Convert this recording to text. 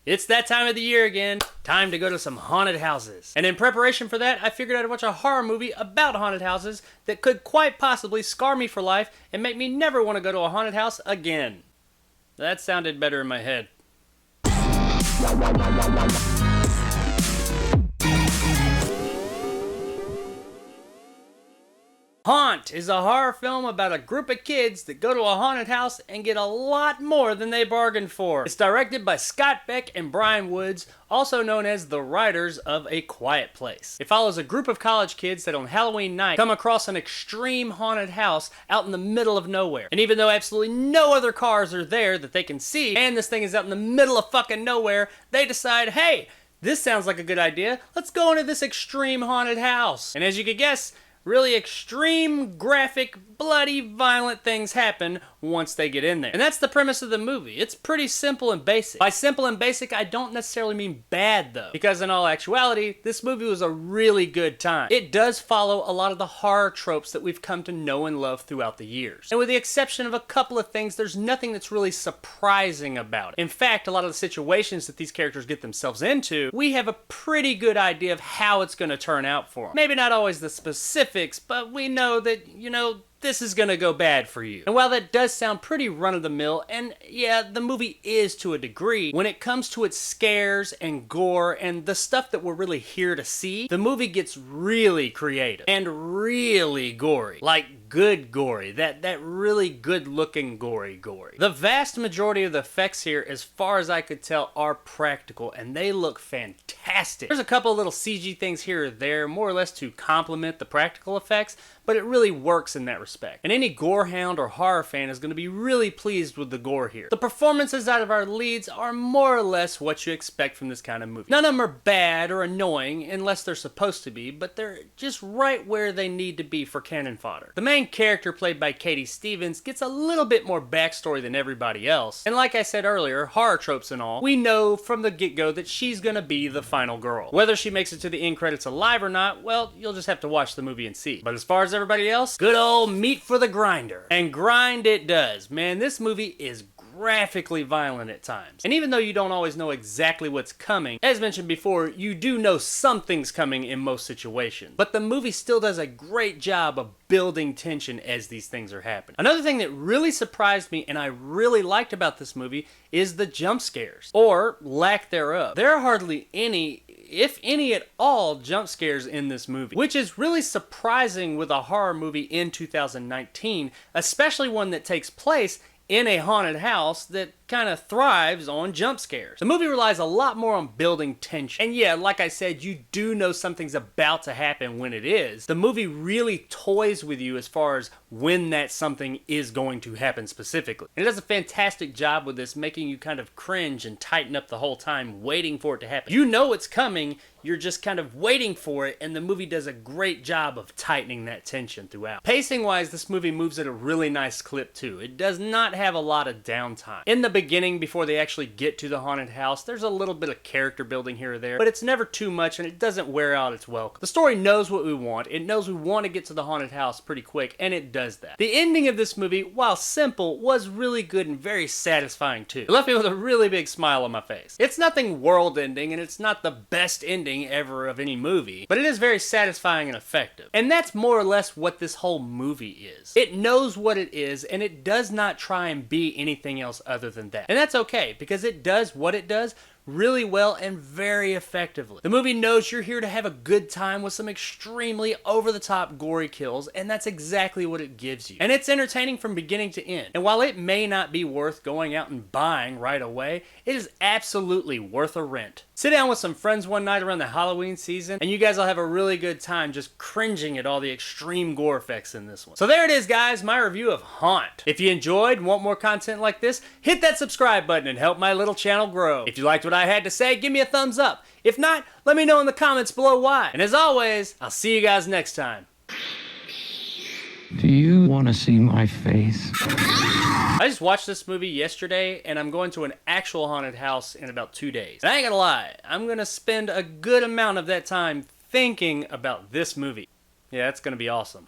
It's that time of the year again. Time to go to some haunted houses. And in preparation for that, I figured I'd watch a horror movie about haunted houses that could quite possibly scar me for life and make me never want to go to a haunted house again. That sounded better in my head. Haunt is a horror film about a group of kids that go to a haunted house and get a lot more than they bargained for. It's directed by Scott Beck and Brian Woods, also known as the writers of A Quiet Place. It follows a group of college kids that on Halloween night come across an extreme haunted house out in the middle of nowhere. And even though absolutely no other cars are there that they can see, and this thing is out in the middle of fucking nowhere, they decide, hey, this sounds like a good idea. Let's go into this extreme haunted house. And as you could guess, really extreme, graphic, bloody, violent things happen once they get in there. And that's the premise of the movie. It's pretty simple and basic. By simple and basic, I don't necessarily mean bad though, because in all actuality, this movie was a really good time. It does follow a lot of the horror tropes that we've come to know and love throughout the years. And with the exception of a couple of things, there's nothing that's really surprising about it. In fact, a lot of the situations that these characters get themselves into, we have a pretty good idea of how it's going to turn out for them. Maybe not always the specifics, but we know that, this is gonna go bad for you. And while that does sound pretty run-of-the-mill, and yeah, the movie is to a degree, when it comes to its scares and gore and the stuff that we're really here to see, the movie gets really creative and really gory. Like good gory, that really good-looking gory. The vast majority of the effects here, as far as I could tell, are practical, and they look fantastic. There's a couple little CG things here or there, more or less to complement the practical effects, but it really works in that respect. And any gore hound or horror fan is going to be really pleased with the gore here. The performances out of our leads are more or less what you expect from this kind of movie. None of them are bad or annoying unless they're supposed to be, but they're just right where they need to be for cannon fodder. The main character, played by Katie Stevens, gets a little bit more backstory than everybody else. And like I said earlier, horror tropes and all, we know from the get-go that she's going to be the final girl. Whether she makes it to the end credits alive or not, well, you'll just have to watch the movie and see. But as far as everybody else, good old meat for the grinder. And grind it does. Man, this movie is graphically violent at times. And even though you don't always know exactly what's coming, as mentioned before, you do know something's coming in most situations. But the movie still does a great job of building tension as these things are happening. Another thing that really surprised me and I really liked about this movie is the jump scares, or lack thereof. There are hardly any, if any at all, jump scares in this movie, which is really surprising with a horror movie in 2019, especially one that takes place in a haunted house that kind of thrives on jump scares. The movie relies a lot more on building tension. And yeah, like I said, you do know something's about to happen when it is. The movie really toys with you as far as when that something is going to happen specifically. And it does a fantastic job with this, making you kind of cringe and tighten up the whole time, waiting for it to happen. You know it's coming, you're just kind of waiting for it, and the movie does a great job of tightening that tension throughout. Pacing-wise, this movie moves at a really nice clip too. It does not have a lot of downtime. In the beginning, before they actually get to the haunted house, there's a little bit of character building here or there, but it's never too much and it doesn't wear out its welcome. The story knows what we want. It knows we want to get to the haunted house pretty quick, and it does that. The ending of this movie, while simple, was really good and very satisfying too. It left me with a really big smile on my face. It's nothing world-ending, and it's not the best ending ever of any movie, but it is very satisfying and effective. And that's more or less what this whole movie is. It knows what it is, and it does not try and be anything else other than that. And that's okay, because it does what it does really well and very effectively. The movie knows you're here to have a good time with some extremely over-the-top gory kills, and that's exactly what it gives you. And it's entertaining from beginning to end. And while it may not be worth going out and buying right away, it is absolutely worth a rent. Sit down with some friends one night around the Halloween season, and you guys will have a really good time just cringing at all the extreme gore effects in this one. So there it is, guys, my review of Haunt. If you enjoyed and want more content like this, hit that subscribe button and help my little channel grow. If you liked what I had to say, give me a thumbs up. If not, let me know in the comments below why. And as always, I'll see you guys next time. Do you want to see my face? I just watched this movie yesterday, and I'm going to an actual haunted house in about 2 days. And I ain't gonna lie, I'm gonna spend a good amount of that time thinking about this movie. Yeah, it's gonna be awesome.